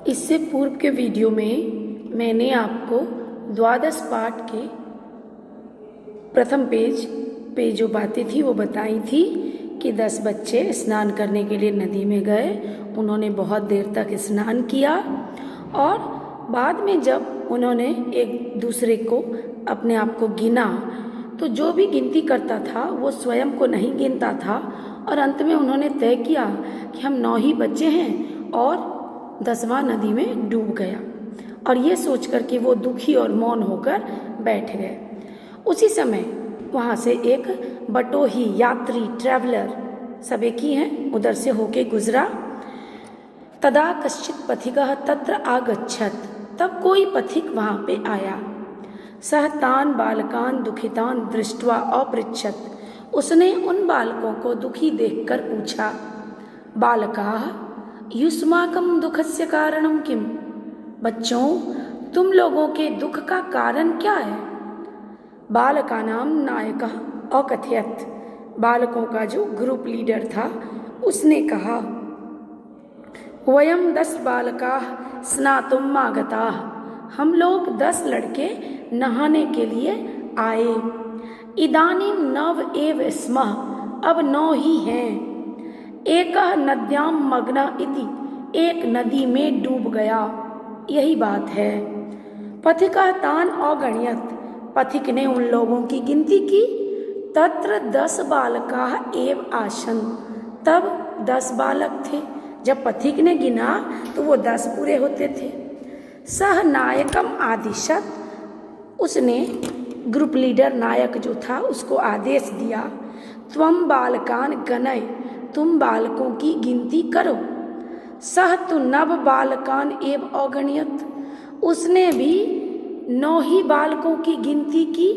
इससे पूर्व के वीडियो में मैंने आपको द्वादश पाठ के प्रथम पेज पे जो बातें थी वो बताई थी कि 10 बच्चे स्नान करने के लिए नदी में गए। उन्होंने बहुत देर तक स्नान किया और बाद में जब उन्होंने एक दूसरे को अपने आप को गिना तो जो भी गिनती करता था वो स्वयं को नहीं गिनता था और अंत में उन्होंने तय किया कि हम 9 ही बच्चे हैं और 10वां नदी में डूब गया। और ये सोचकर कि वो दुखी और मौन होकर बैठ गए। उसी समय वहाँ से एक बटोही यात्री ट्रैवलर सब एक ही हैं उधर से होके गुजरा। तदा कश्चित पथिकः तत्र आगच्छत, तब कोई पथिक वहाँ पे आया। सह तान बालकान दुखितान दृष्ट्वा अपृच्छत, उसने उन बालकों को दुखी देखकर पूछा, बालकाः युष्माकं दुखस्य कारणं किम, बच्चों तुम लोगों के दुख का कारण क्या है। बालकानां नायकः अकथयत, बालकों का जो ग्रुप लीडर था उसने कहा, वयम 10 बालकाः स्नातुम् आगताः, हम लोग 10 लड़के नहाने के लिए आए। इदानीं 9 एव स्मः, अब 9 ही हैं। एकः नद्यां मग्नः इति, एक नदी में डूब गया, यही बात है। पथिकः तान अगणयत, पथिक ने उन लोगों की गिनती की। तत्र 10 बालकाः एव आसन, तब 10 बालक थे। जब पथिक ने गिना तो वो 10 पूरे होते थे। सह नायकम आदिशत, उसने ग्रुप लीडर नायक जो था उसको आदेश दिया, त्वम बालकान गणय, तुम बालकों की गिनती करो। सह तु 9 बालकान एव अगणयत, उसने भी 9 ही बालकों की गिनती की।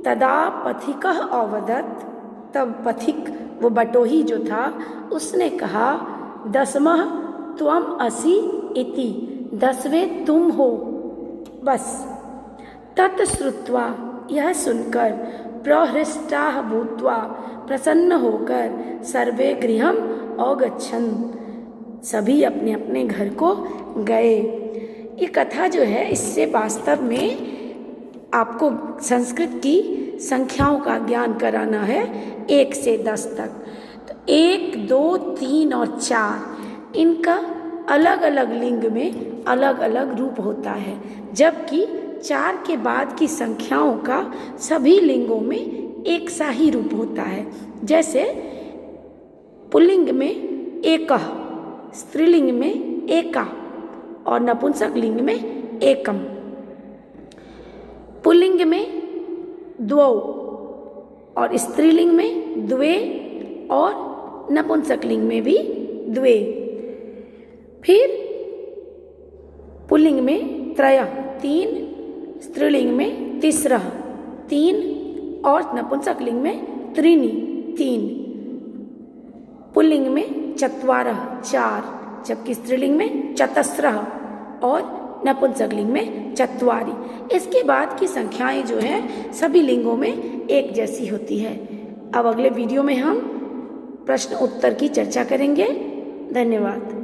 तदा पथिकः अवदत, तब पथिक वो बटोही जो था उसने कहा, 10मः त्वम असि इति, 10वें तुम हो बस। तत् श्रुत्वा, यह सुनकर, प्रहृष्टाः भूत्वा, प्रसन्न होकर, सर्वे गृहम् अगच्छन्, सभी अपने अपने घर को गए। ये कथा जो है इससे वास्तव में आपको संस्कृत की संख्याओं का ज्ञान कराना है 1 से 10 तक। तो 1, 2, 3 और 4 इनका अलग अलग लिंग में अलग अलग रूप होता है, जबकि 4 के बाद की संख्याओं का सभी लिंगों में एक सा ही रूप होता है। जैसे पुल्लिंग में एकः, स्त्रीलिंग में एका और नपुंसक लिंग में एकम। पुल्लिंग में द्वौ और स्त्रीलिंग में द्वे और नपुंसक लिंग में भी द्वे। फिर पुल्लिंग में त्रयः, 3, स्त्रीलिंग में तिस्रः, 3 और नपुंसक लिंग में त्रीणि, 3। पुल्लिंग में चत्वारः, 4, जबकि स्त्रीलिंग में चतस्रः और नपुंसक लिंग में चत्वारि। इसके बाद की संख्याएं जो हैं सभी लिंगों में एक जैसी होती है। अब अगले वीडियो में हम प्रश्न उत्तर की चर्चा करेंगे। धन्यवाद।